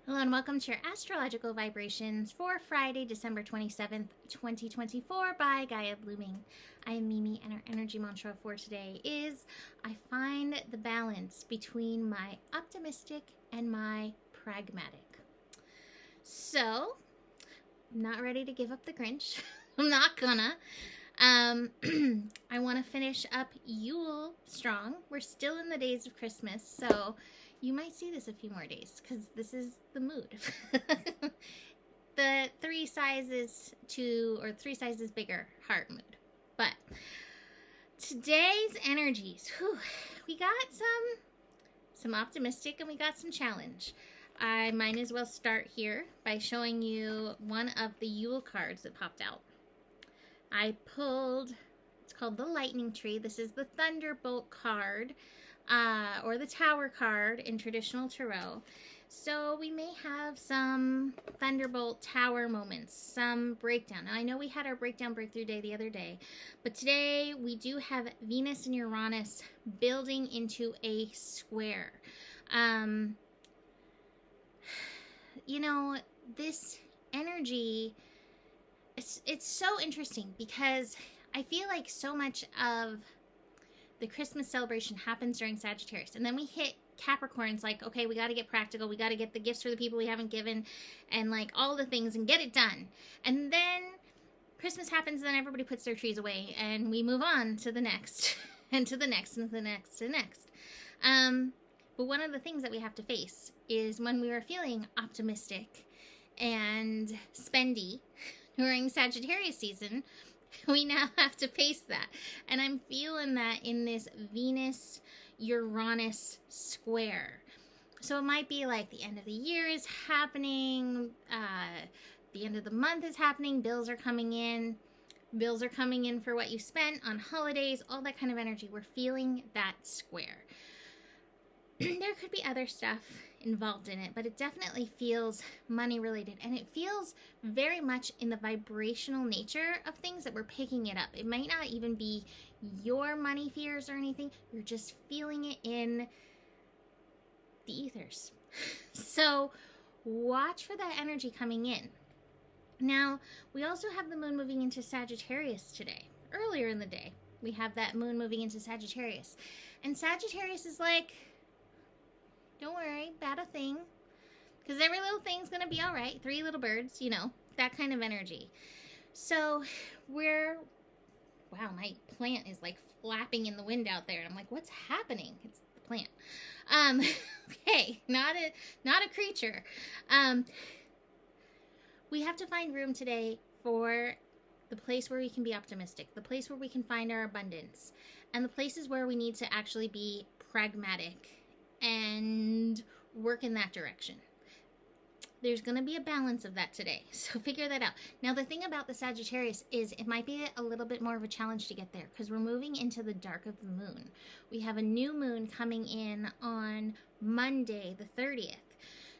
Hello and welcome to your astrological vibrations for Friday, December 27th, 2024 by Gaia Blooming. I am Mimi and our energy mantra for today is I find the balance between my optimistic and my pragmatic. So, I'm not ready to give up the Grinch. I'm not gonna. I want to finish up Yule strong. We're still in the days of Christmas, so you might see this a few more days because this is the mood. The three sizes bigger heart mood. But today's energies, we got some optimistic and we got some challenge. I might as well start here by showing you one of the Yule cards that popped out. I pulled, it's called the Lightning Tree. This is the Thunderbolt card, or the Tower card in traditional tarot. So we may have some Thunderbolt Tower moments, some breakdown. Now I know we had our breakdown breakthrough day the other day, but today we do have Venus and Uranus building into a square. You know, this energy, it's so interesting because I feel like so much of the Christmas celebration happens during Sagittarius, and then we hit Capricorn's like, okay, we got to get practical, we got to get the gifts for the people we haven't given, and like all the things and get it done. And then Christmas happens, and then everybody puts their trees away, and we move on to the next, and to the next, and to the next, and next. But one of the things that we have to face is when we are feeling optimistic and spendy during Sagittarius season, we now have to face that. And I'm feeling that in this Venus-Uranus square. So it might be like the end of the year is happening, the end of the month is happening, bills are coming in for what you spent on holidays, all that kind of energy. We're feeling that square. There could be other stuff involved in it, but it definitely feels money related, and it feels very much in the vibrational nature of things that we're picking it up. It might not even be your money fears or anything, you're just feeling it in the ethers. So watch for that energy coming in. Now we also have the moon moving into Sagittarius today. Earlier in the day we have that moon moving into Sagittarius, and Sagittarius is like, don't worry about a thing, because every little thing's going to be all right. Three little birds, you know, that kind of energy. So wow, my plant is like flapping in the wind out there. And I'm like, what's happening? It's the plant. Okay, not a creature. We have to find room today for the place where we can be optimistic, the place where we can find our abundance, and the places where we need to actually be pragmatic and work in that direction. There's going to be a balance of that today, so figure that out. Now the thing about the Sagittarius is it might be a little bit more of a challenge to get there because we're moving into the dark of the moon. We have a new moon coming in on Monday the 30th.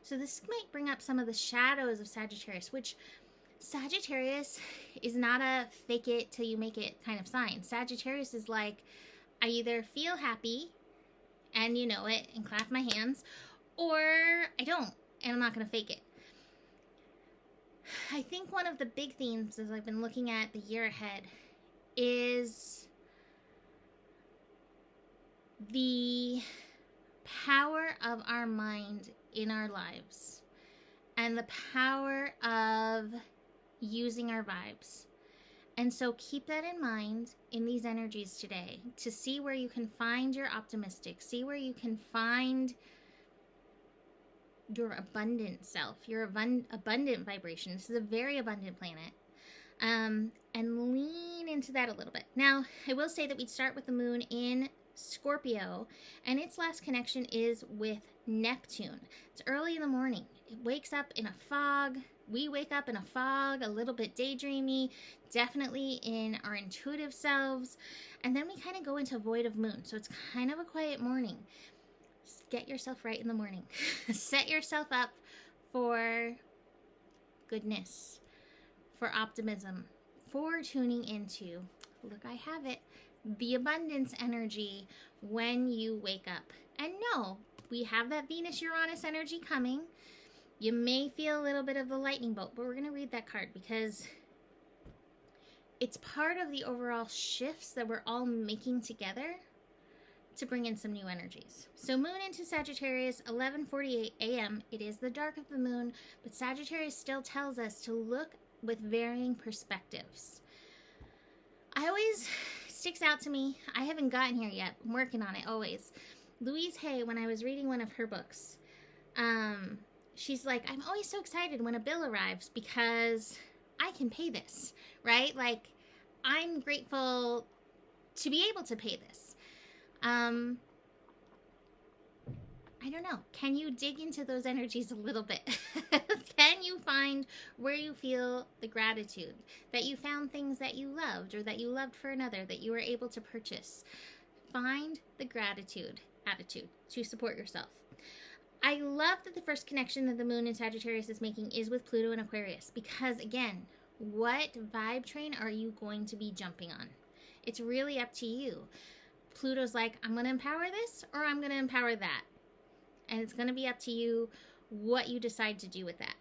So this might bring up some of the shadows of Sagittarius, which Sagittarius is not a fake it till you make it kind of sign. Sagittarius is like, I either feel happy and you know it and clap my hands, or I don't and I'm not going to fake it. I think one of the big themes as I've been looking at the year ahead is the power of our mind in our lives and the power of using our vibes. And so keep that in mind in these energies today to see where you can find your optimistic, see where you can find your abundant self, your abundant vibration. This is a very abundant planet. And lean into that a little bit. Now, I will say that we'd start with the moon in Scorpio, and its last connection is with Neptune. It's early in the morning. It wakes up in a fog. We wake up in a fog, a little bit daydreamy, definitely in our intuitive selves. And then we kind of go into void of moon. So it's kind of a quiet morning. Just get yourself right in the morning. Set yourself up for goodness, for optimism, for tuning into, look, I have it, the abundance energy when you wake up. And no, we have that Venus-Uranus energy coming. You may feel a little bit of the lightning bolt, but we're going to read that card because it's part of the overall shifts that we're all making together to bring in some new energies. So moon into Sagittarius, 11:48 a.m. It is the dark of the moon, but Sagittarius still tells us to look with varying perspectives. I always sticks out to me. I haven't gotten here yet. I'm working on it always. Louise Hay, when I was reading one of her books, she's like, I'm always so excited when a bill arrives because I can pay this, right? Like, I'm grateful to be able to pay this. I don't know. Can you dig into those energies a little bit? Can you find where you feel the gratitude that you found things that you loved or that you loved for another that you were able to purchase? Find the gratitude attitude to support yourself. I love that the first connection that the moon in Sagittarius is making is with Pluto and Aquarius because, again, what vibe train are you going to be jumping on? It's really up to you. Pluto's like, I'm going to empower this or I'm going to empower that. And it's going to be up to you what you decide to do with that.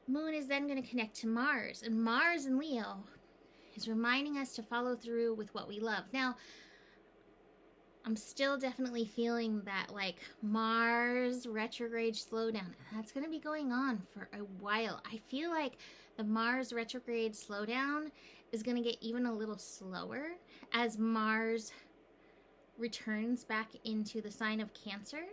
Moon is then going to connect to Mars. And Mars in Leo is reminding us to follow through with what we love. Now, I'm still definitely feeling that like Mars retrograde slowdown. That's going to be going on for a while. I feel like the Mars retrograde slowdown is going to get even a little slower as Mars returns back into the sign of Cancer.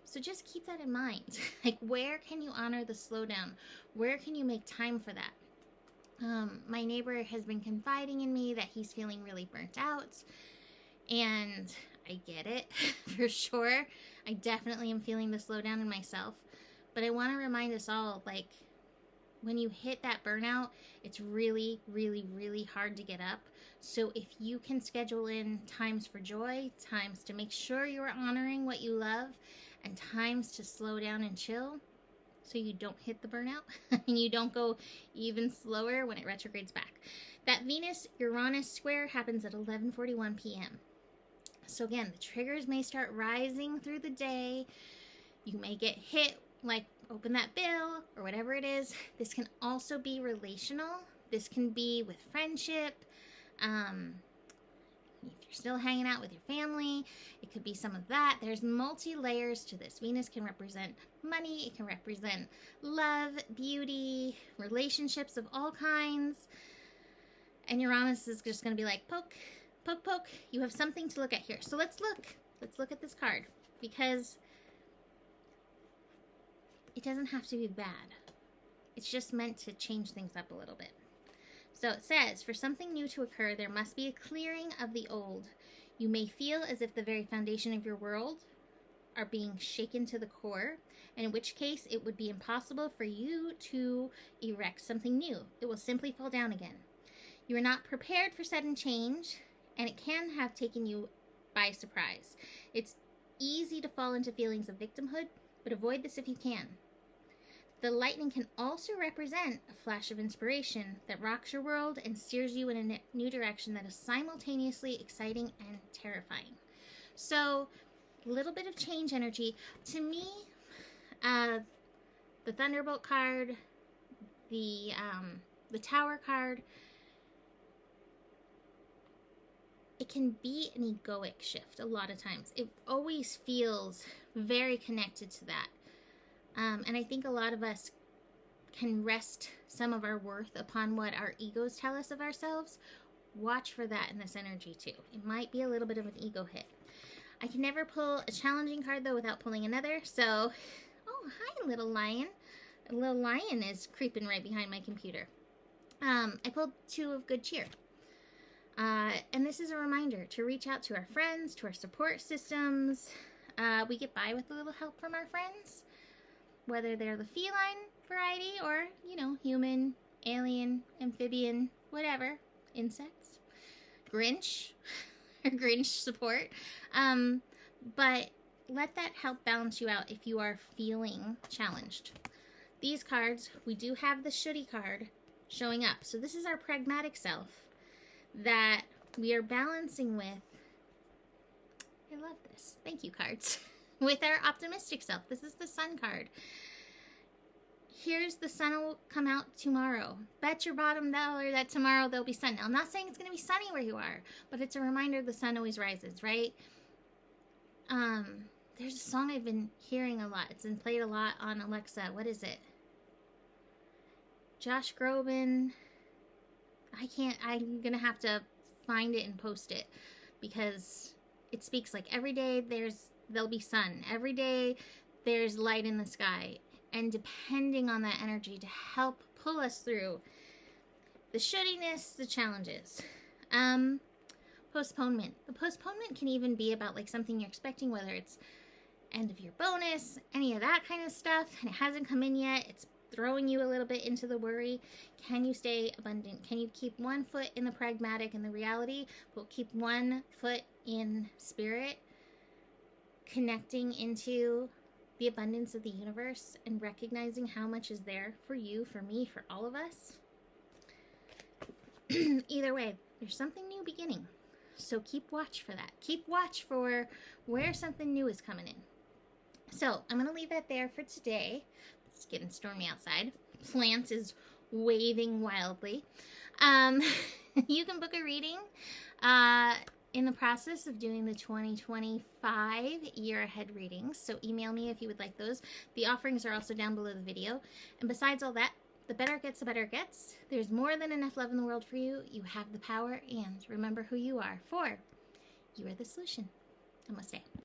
So just keep that in mind. Like, where can you honor the slowdown? Where can you make time for that? My neighbor has been confiding in me that he's feeling really burnt out. And I get it, for sure. I definitely am feeling the slowdown in myself. But I want to remind us all, like, when you hit that burnout, it's really, really, really hard to get up. So if you can schedule in times for joy, times to make sure you're honoring what you love, and times to slow down and chill so you don't hit the burnout and you don't go even slower when it retrogrades back. That Venus-Uranus square happens at 11:41 p.m. So again, the triggers may start rising through the day. You may get hit, like open that bill or whatever it is. This can also be relational. This can be with friendship. If you're still hanging out with your family, it could be some of that. There's multi-layers to this. Venus can represent money. It can represent love, beauty, relationships of all kinds. And Uranus is just going to be like, poke, poke, poke. You have something to look at here. So let's look. Let's look at this card because it doesn't have to be bad. It's just meant to change things up a little bit. So it says, for something new to occur, there must be a clearing of the old. You may feel as if the very foundation of your world are being shaken to the core, and in which case it would be impossible for you to erect something new. It will simply fall down again. You are not prepared for sudden change, and it can have taken you by surprise. It's easy to fall into feelings of victimhood, but avoid this if you can. The lightning can also represent a flash of inspiration that rocks your world and steers you in a new direction that is simultaneously exciting and terrifying. So, a little bit of change energy. To me, the Thunderbolt card, the Tower card, it can be an egoic shift a lot of times. It always feels very connected to that. And I think a lot of us can rest some of our worth upon what our egos tell us of ourselves. Watch for that in this energy too. It might be a little bit of an ego hit. I can never pull a challenging card though without pulling another. So, oh, hi little lion. A little lion is creeping right behind my computer. I pulled 2 of good cheer. And this is a reminder to reach out to our friends, to our support systems. We get by with a little help from our friends. Whether they're the feline variety or, human, alien, amphibian, whatever, insects, Grinch, or Grinch support. But let that help balance you out if you are feeling challenged. These cards, we do have the shouldy card showing up. So this is our pragmatic self that we are balancing with. I love this. Thank you, cards. With our optimistic self. This is the Sun card. here's the sun will come out tomorrow. Bet your bottom dollar that tomorrow there'll be sun. Now, I'm not saying it's going to be sunny where you are, but it's a reminder the sun always rises, right? There's a song I've been hearing a lot. It's been played a lot on Alexa. What is it? Josh Groban. I'm going to have to find it and post it because it speaks like every day there'll be sun. Every day there's light in the sky. And depending on that energy to help pull us through the shittiness, the challenges. Postponement. The postponement can even be about like something you're expecting, whether it's end of your bonus, any of that kind of stuff, and it hasn't come in yet. It's throwing you a little bit into the worry. Can you stay abundant? Can you keep one foot in the pragmatic and the reality, but keep one foot in spirit, connecting into the abundance of the universe and recognizing how much is there for you, for me, for all of us? Either way, there's something new beginning. So keep watch for that. Keep watch for where something new is coming in. So I'm going to leave that there for today. It's getting stormy outside. Plants is waving wildly. You can book a reading in the process of doing the 2025 year ahead readings. So email me if you would like those. The offerings are also down below the video. And besides all that, the better it gets, the better it gets. There's more than enough love in the world for you. You have the power, and remember who you are, for you are the solution. Namaste.